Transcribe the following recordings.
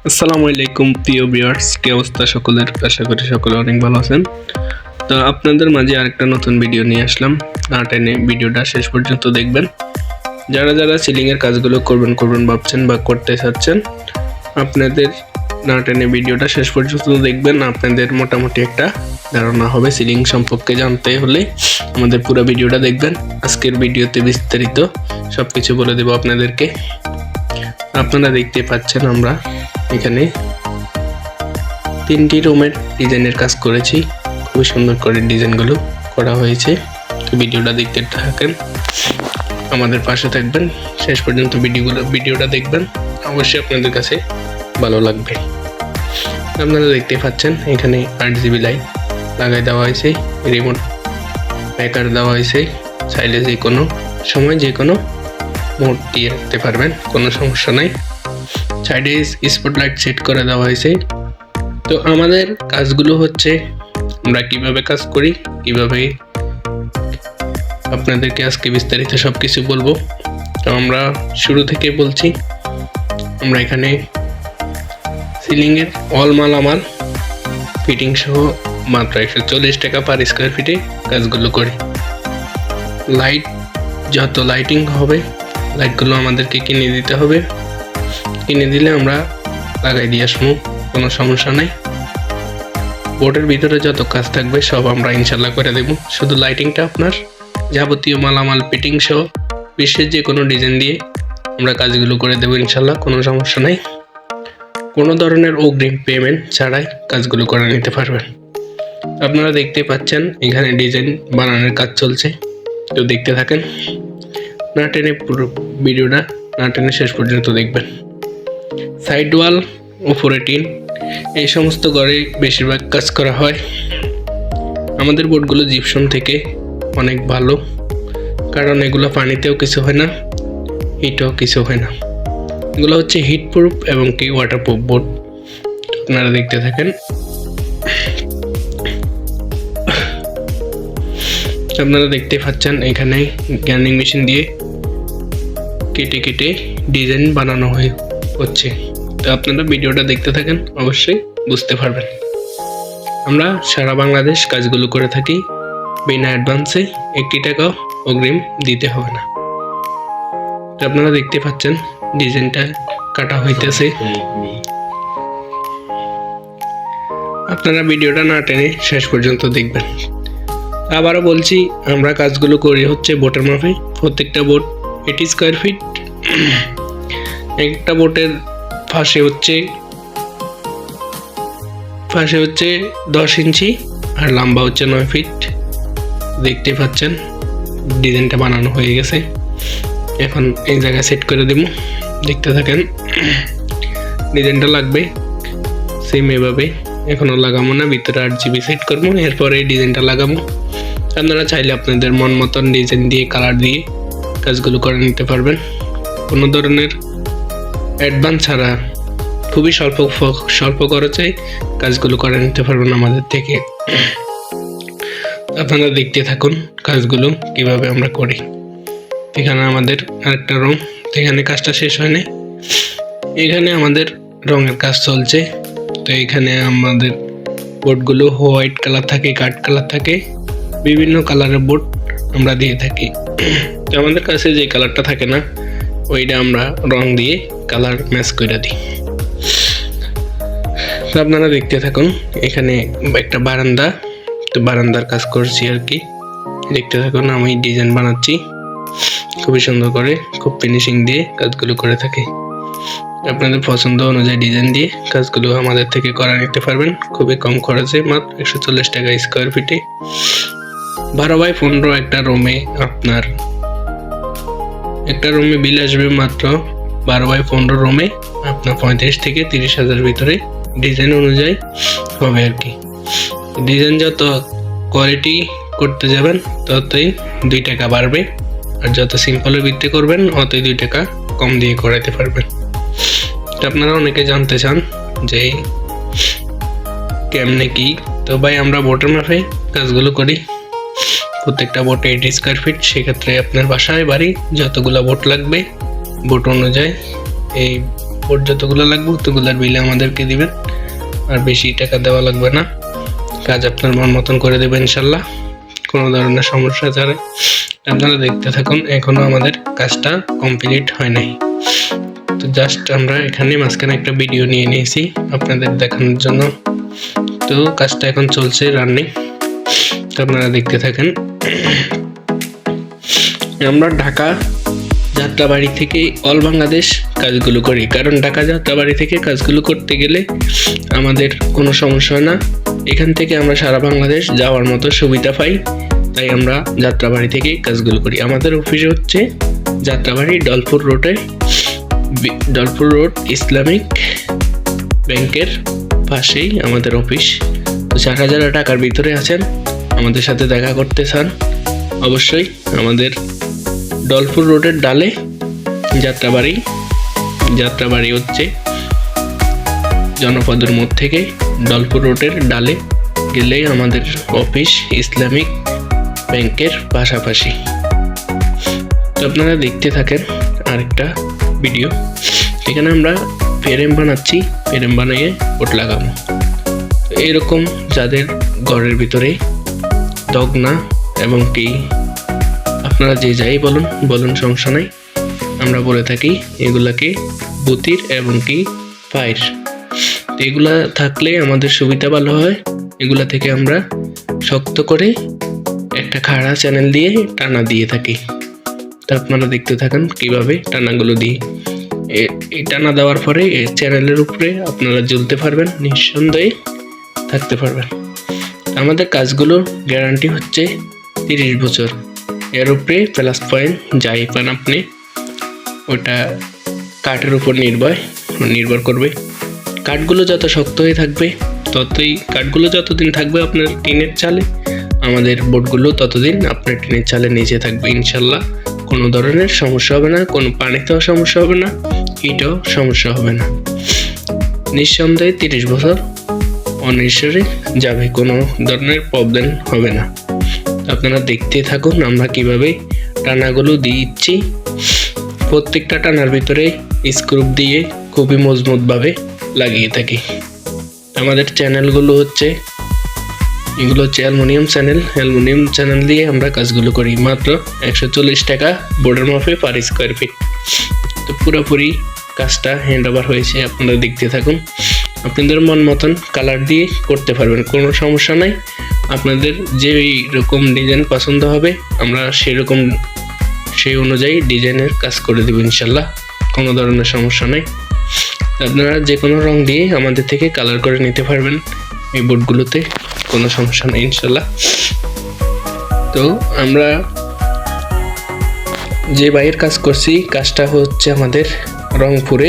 আসসালামু আলাইকুম প্রিয় ভিউয়ার্স, কি অবস্থা সকলের? আশা করি সকলে অনেক ভালো আছেন। তো আপনাদের মাঝে আরেকটা নতুন ভিডিও নিয়ে আসলাম। না টেনে ভিডিওটা শেষ পর্যন্ত দেখবেন। যারা যারা সিলিংয়ের কাজগুলো করবেন ভাবছেন বা করতে চাচ্ছেন, আপনাদের না টেনে ভিডিওটা শেষ পর্যন্ত দেখবেন। আপনাদের মোটামুটি একটা ধারণা হবে সিলিং সম্পর্কে। জানতে হলে আমাদের পুরো ভিডিওটা দেখবেন। আজকের ভিডিওতে বিস্তারিত সব কিছু বলে দেবো আপনাদেরকে। আপনারা দেখতে পাচ্ছেন আমরা এখানে 3টি রুমের ডিজাইনের কাজ করেছি। খুবই সুন্দর করে ডিজাইনগুলো করা হয়েছে। তো ভিডিওটা দেখতে থাকেন, আমাদের পাশে থাকবেন, শেষ পর্যন্ত ভিডিওটা দেখবেন। অবশ্যই আপনাদের কাছে ভালো লাগবে। আপনারা দেখতে পাচ্ছেন এখানে 8GB লাইট লাগাই দেওয়া হয়েছে, রিমোট মেকার দেওয়া হয়েছে। চাইলে যে কোনো সময় যে কোনো মোড দিয়ে রাখতে পারবেন, কোনো সমস্যা নাই। সাইডে স্পটলাইট সেট করে দেওয়া হয়েছে। তো আমাদের কাজগুলো হচ্ছে আমরা কিভাবে কাজ করি, কিভাবে আপনাদেরকে আজকে বিস্তারিত সব কিছু বলবো। তো আমরা শুরু থেকে বলছি, আমরা এখানে সিলিংয়ের অল মালামাল ফিটিং সহ মাত্র 140 টাকা পার স্কোয়ার ফিটে কাজগুলো করি। লাইট যত লাইটিং হবে লাইটগুলো আমাদেরকে কিনে দিতে হবে। কিনে দিলে আমরা লাগাই দিয়ে আসবো, কোনো সমস্যা নাই। বোর্ডের ভিতরে যত কাজ থাকবে সব আমরা ইনশাল্লাহ করে দেব। শুধু লাইটিংটা আপনার যাবতীয় মালামাল ফিটিং সহ বিশ্বের যে কোনো ডিজাইন দিয়ে আমরা কাজগুলো করে দেবো ইনশাল্লাহ, কোনো সমস্যা নাই। কোনো ধরনের অগ্রিম পেমেন্ট ছাড়াই কাজগুলো করে নিতে পারবেন। আপনারা দেখতে পাচ্ছেন এখানে ডিজাইন বানানোর কাজ চলছে। তো দেখতে থাকেন, না টেনে পুরো ভিডিওটা না টেনে শেষ পর্যন্ত দেখবেন। সাইড ওয়াল, উপরে টিন, এই সমস্ত ঘরে বেশিরভাগ কাজ করা হয়। আমাদের বোর্ডগুলো জিপসম থেকে অনেক ভালো, কারণ এগুলো পানিতেও কিছু হয় না, হিটও কিছু হয় না। এগুলো হচ্ছে হিট প্রুফ এবং কি ওয়াটারপ্রুফ বোর্ড। আপনারা দেখতে থাকেন। আপনারা দেখতে পাচ্ছেন এখানে গ্রাইন্ডিং মেশিন দিয়ে কেটে কেটে ডিজাইন বানানো হচ্ছে। তো আপনারা ভিডিওটা দেখতে থাকেন, অবশ্যই বুঝতে পারবেন। আমরা সারা বাংলাদেশ কাজগুলো করে থাকি বিনা অ্যাডভান্সে, 1 টাকাও অগ্রিম দিতে হবে না। তো আপনারা দেখতে পাচ্ছেন ডিজাইনটা কাটা হইতেছে। আপনারা ভিডিওটা না টেনে শেষ পর্যন্ত দেখবেন। আবারও বলছি, আমরা কাজগুলো করি হচ্ছে বোটের মাপে। প্রত্যেকটা বোট 80 স্কোয়ার ফিট। একটা বোটের ফাঁসে হচ্ছে 10 ইঞ্চি আর লম্বা হচ্ছে 9 ফিট। দেখতে পাচ্ছেন ডিজাইনটা বানানো হয়ে গেছে। এখন এই জায়গায় সেট করে দেব, দেখতে থাকেন। ডিজাইনটা লাগবে সেম এভাবে, এখনও লাগাবো না, ভিতরে 8GB সেট করবো, এরপরে এই ডিজাইনটা লাগাবো। আপনারা চাইলে আপনাদের মন মতন ডিজাইন দিয়ে কালার দিয়ে কাজগুলো করে নিতে পারবেন। কোনো ধরনের অ্যাডভান্স ছাড়া খুবই স্বল্প খরচে কাজগুলো করে নিতে পারবেন আমাদের থেকে। আপনারা দেখতে থাকুন কাজগুলো কিভাবে আমরা করি। এখানে আমাদের আরেকটা রং, এখানে কাজটা শেষ হয়নি, এখানে আমাদের রঙের কাজ চলছে। তো এখানে আমাদের বোর্ডগুলো হোয়াইট কালার থাকে, কাঠ কালার থাকে, বিভিন্ন কালারের বোর্ড আমরা দিয়ে থাকি। তো আমাদের কাছে যে কালারটা থাকে না, ওইটা আমরা রং দিয়ে কালার ম্যাচ করে দিই। তো আপনারা দেখতে থাকুন। এখানে একটা বারান্দা, তো বারান্দার কাজ করছি আর কি। দেখতে থাকুন, আমি ডিজাইন বানাচ্ছি খুবই সুন্দর করে, খুব ফিনিশিং দিয়ে কাজগুলো করে থাকি। আপনাদের পছন্দ অনুযায়ী ডিজাইন দিয়ে কাজগুলো আমাদের থেকে করা নিতে পারবেন খুবই কম খরচে, মাত্র 140 টাকা স্কোয়ার ফিটে। 12x15 একটা রুমে আপনার একটা রুমে বিল আসবে মাত্র 12x15 রুমে আপনার 35 থেকে 30 হাজার ভিতরে ডিজাইন অনুযায়ী হবে আর কি। ডিজাইন যত কোয়ালিটি করতে যাবেন ততই 2 টাকা বাড়বে, আর যত সিম্পলের ভিত্তি করবেন অতই 2 টাকা কম দিয়ে করাতে পারবেন। তো আপনারা অনেকে জানতে চান যে কেমনে কি। তো ভাই, আমরা বোটের মাপে কাজগুলো করি। প্রত্যেকটা বোটে 80 স্কোয়ার ফিট। সেক্ষেত্রে আপনার বাসায় বাড়ি যতগুলো বোট লাগবে বোট অনুযায়ী এই বোর্ড যতগুলো লাগবে ততগুলোর বিলে আমাদেরকে দিবেন, আর বেশি টাকা দেওয়া লাগবে না। কাজ আপনার মন মতন করে দেবেন ইনশাল্লাহ, কোনো ধরনের সমস্যা ছাড়াই। আপনারা দেখতে থাকুন, এখনো আমাদের কাজটা কমপ্লিট হয় নাই। তো জাস্ট আমরা এখানে মাঝখানে একটা ভিডিও নিয়ে নিয়েছি আপনাদের দেখানোর জন্য। তো কাজটা এখন চলছে রানিং, তো আপনারা দেখতে থাকেন। আমরা ঢাকা যাত্রাবাড়ি থেকে অল বাংলাদেশ কাজগুলো করি, কারণ ঢাকা যাত্রাবাড়ি থেকে কাজগুলো করতে গেলে আমাদের কোনো সমস্যা হয় না। এখান থেকে আমরা সারা বাংলাদেশ যাওয়ার মতো সুবিধা পাই, তাই আমরা যাত্রাবাড়ি থেকে কাজগুলো করি। আমাদের অফিস হচ্ছে যাত্রাবাড়ি ডলপুর রোডে, ডলপুর রোড ইসলামিক ব্যাংকের পাশেই আমাদের অফিস। তো যারা যারা ঢাকার ভিতরে আছেন, আমাদের সাথে দেখা করতে চান, অবশ্যই আমাদের ডলপুর রোডের ডালে যাত্রাবাড়ি হচ্ছে জনপদের মোড় থেকে ডলপুর রোডের ডালে গেলেই আমাদের অফিস ইসলামিক ব্যাংকের পাশাপাশি। তো আপনারা দেখতে থাকেন আরেকটা ভিডিও। এখানে আমরা ফ্রেম বানাচ্ছি, ফ্রেম বানিয়ে বোর্ড লাগাবো। এরকম যাদের ঘরের ভিতরে দগনা এবং কি আপনারা যে যাই বলুন সমস্যা নাই, আমরা বলে থাকি এগুলাকে বুতির এবং কি ফায়ার। তো এগুলা থাকলে আমাদের সুবিধা ভালো হয়। এগুলা থেকে আমরা শক্ত করে একটা খাড়া চ্যানেল দিয়ে টানা দিয়ে থাকি। তো আপনারা দেখতে থাকেন কিভাবে টানাগুলো দিই। এই টানা দেওয়ার পরে এই চ্যানেলের উপরে আপনারা ঝুলতে পারবেন, নিঃসন্দেহে থাকতে পারবেন। আমাদের কাজগুলোর গ্যারান্টি হচ্ছে 30 বছর। এর উপরে প্লাস পয়েন্ট যাই পান আপনি, ওটা কাঠের উপর নির্ভর করবে। কাঠগুলো যত শক্ত হয়ে থাকবে, কাঠগুলো যতদিন থাকবে আপনার টিনের চালে, আমাদের বোর্ডগুলো ততদিন আপনার টিনের চালে নিচে থাকবে ইনশাল্লাহ। কোনো ধরনের সমস্যা হবে না, কোনো পানিতেও সমস্যা হবে না, হিটও সমস্যা হবে না। নিঃসন্দেহে 30 বছর অনিশ্চয়ই যাবে, কোনো ধরনের প্রবলেম হবে না। আপনারা দেখতে থাকুন আমরা কিভাবে টানাগুলো দিচ্ছি। প্রত্যেকটা টানার ভিতরে স্ক্রু দিয়ে খুবই মজবুতভাবে লাগিয়ে থাকি। আমাদের চ্যানেলগুলো হচ্ছে এগুলো হচ্ছে অ্যালুমিনিয়াম চ্যানেল দিয়ে আমরা কাজগুলো করি। মাত্র 140 টাকা বোর্ডের মাপে পার স্কোয়ার ফিট। তো পুরোপুরি কাজটা হ্যান্ড ওভার হয়েছে, আপনারা দেখতে থাকুন। আপনাদের মন মতন কালার দিয়ে করতে পারবেন, কোনো সমস্যা নাই। আপনাদের যেই রকম ডিজাইন পছন্দ হবে আমরা সেই অনুযায়ী ডিজাইনের কাজ করে দেবো ইনশাল্লাহ, কোনো ধরনের সমস্যা নেই। আপনারা যে কোনো রং দিয়ে আমাদের থেকে কালার করে নিতে পারবেন এই বোর্ডগুলোতে, কোনো সমস্যা নেই ইনশাল্লাহ। তো আমরা যে বাইরের কাজ করছি, কাজটা হচ্ছে আমাদের রংপুর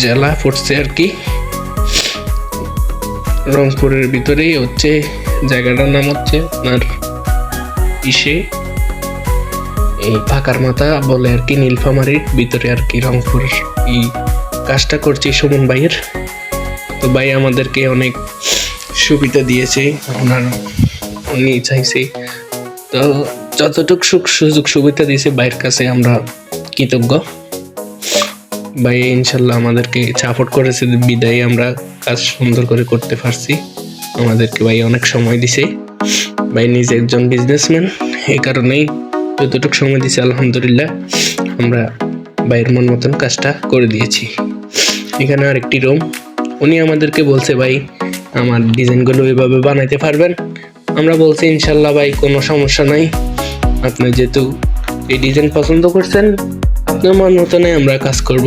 জেলা পড়ছে আর কি। রংপুরের ভিতরেই হচ্ছে জায়গাটার নাম হচ্ছে আপনার এই ফাঁকার মাথা বলে আর কি, নীলফামারীর ভিতরে আর কি রংপুর। এই কাজটা করছি সুমন ভাইয়ের। তো ভাই আমাদেরকে অনেক সুবিধা দিয়েছে, উনি চাইছে, তো যতটুকু সুযোগ সুবিধা দিয়েছে ভাইয়ের কাছে আমরা কৃতজ্ঞ। ভাই ইনশাল্লাহ আমাদেরকে সাপোর্ট করেছে, বিদায় আমরা কাজ সুন্দর করে করতে পারছি। আমাদেরকে ভাই অনেক সময় দিছে। ভাই নিজে একজন বিজনেসম্যান, এই কারণেই যতটুকু সময় দিছে আলহামদুলিল্লাহ আমরা ভাইয়ের মন মতন কাজটা করে দিয়েছি। এখানে আরেকটি রুম, উনি আমাদেরকে বলছে ভাই আমার ডিজাইনগুলো এভাবে বানাইতে পারবেন। আমরা বলছি ইনশাল্লাহ ভাই কোনো সমস্যা নাই, আপনি যেহেতু এই ডিজাইন পছন্দ করছেন আপনার মন মতনে আমরা কাজ করব।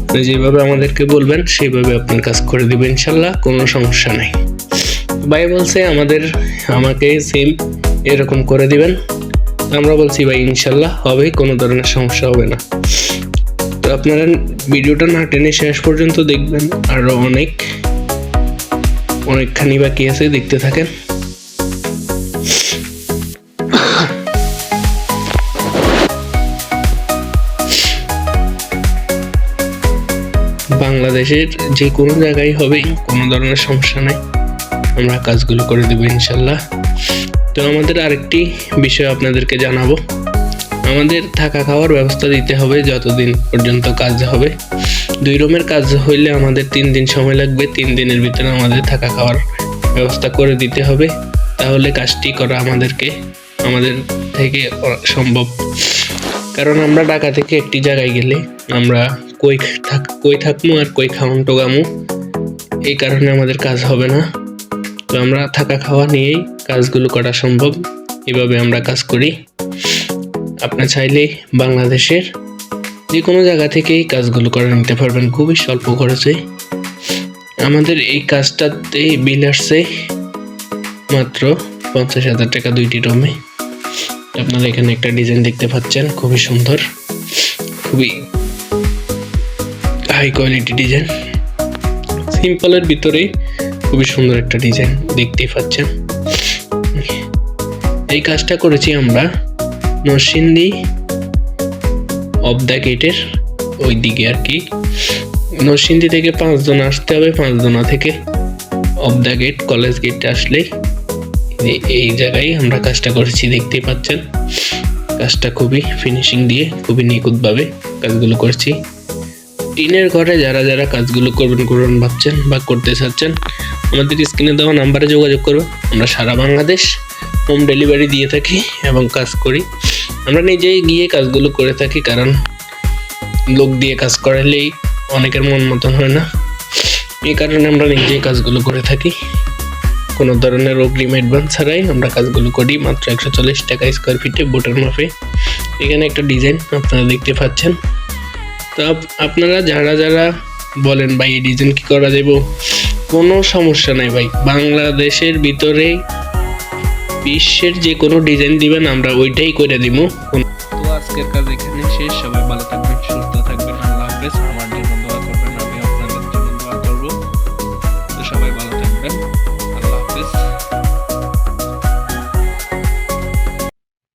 আপনি যেভাবে আমাদেরকে বলবেন সেইভাবে আপনার কাজ করে দেবেন ইনশাল্লাহ, কোনো সমস্যা নাই। ভাই বলছে আমাকে সেম এরকম করে দিবেন। আমরা বলছি ভাই ইনশাল্লাহ হবে, কোনো ধরনের সমস্যা হবে না। তো আপনারা ভিডিওটা না টেনে শেষ পর্যন্ত দেখবেন, আরও অনেকখানি বাকি আছে, দেখতে থাকেন। বাংলাদেশের যে কোনো জায়গায় হবে, কোনো ধরনের সমস্যা নাই, আমরা কাজগুলো করে দেবো ইনশাল্লাহ। তো আমাদের আরেকটি বিষয় আপনাদেরকে জানাবো, আমাদের থাকা খাওয়ার ব্যবস্থা দিতে হবে যতদিন পর্যন্ত কাজ হবে। 2 রুমের কাজ হইলে আমাদের 3 দিন সময় লাগবে। 3 দিনের ভিতরে আমাদের থাকা খাওয়ার ব্যবস্থা করে দিতে হবে, তাহলে কাজটি করা আমাদের থেকে সম্ভব। কারণ আমরা ঢাকা থেকে একটি জায়গায় গেলে আমরা কই থাকবো আর কই খাউন টোগামু, এই কারণে আমাদের কাজ হবে না। তো আমরা থাকা খাওয়া নিয়েই কাজগুলো করা সম্ভব, এভাবে আমরা কাজ করি। আপনার চাইলে বাংলাদেশের যে কোনো জায়গা থেকেই কাজগুলো করে নিতে পারবেন খুবই স্বল্প খরচে। আমাদের এই কাজটাতে বিল আসছে মাত্র 50,000 টাকা 2টি রুমে। আপনারা এখানে একটা ডিজাইন দেখতে পাচ্ছেন, খুবই সুন্দর, খুবই হাই কোয়ালিটি ডিজাইন। সিম্পলের ভিতরে খুবই সুন্দর একটা ডিজাইন দেখতেই পাচ্ছেন। এই কাজটা করেছি আমরা নরসিংদী অফ দ্য গেটের ওই দিকে আর কি। নরসিংদী থেকে 5 জন আসতে হবে, 5 জনা থেকে অফ দ্য গেট কলেজ গেটে আসলে এই জায়গায় আমরা কাজটা করেছি, দেখতেই পাচ্ছেন। কাজটা খুবই ফিনিশিং দিয়ে খুবই নিখুঁতভাবে কাজগুলো করেছি। টিনের ঘরে যারা যারা কাজগুলো করবেন ভাবছেন বা করতে চাচ্ছেন, আমাদের স্ক্রিনে দেওয়া নাম্বারে যোগাযোগ করুন। আমরা সারা বাংলাদেশ হোম ডেলিভারি দিয়ে থাকি এবং কাজ করি। আমরা নিজেই গিয়ে কাজগুলো করে থাকি, কারণ লোক দিয়ে কাজ করালেই অনেকের মন মতন হয় না, এই কারণে আমরা নিজেই কাজগুলো করে থাকি। কোনো ধরনের অগ্রিম অ্যাডভান্স ছাড়াই আমরা কাজগুলো করি মাত্র 140 টাকা স্কোয়ার ফিটে বোটের মাপে। এখানে একটা ডিজাইন আপনারা দেখতে পাচ্ছেন। তো আপনারা যারা বলেন ভাই এই ডিজাইন কি করা যাবে, কোনো সমস্যা নাই ভাই। বাংলাদেশের ভিতরে বিশ্বের যে কোনো ডিজাইন দিবেন আমরা ওইটাই করে দিব। তো আজকের কাজ এখানে শেষ। সবাই ভালো থাকবেন, সুস্থ থাকবেন। আল্লাহ হাফেজ। আমার জন্য দোয়া করবেন, আমি আপনাদের জন্য দোয়া করব। তো সবাই ভালো থাকবেন।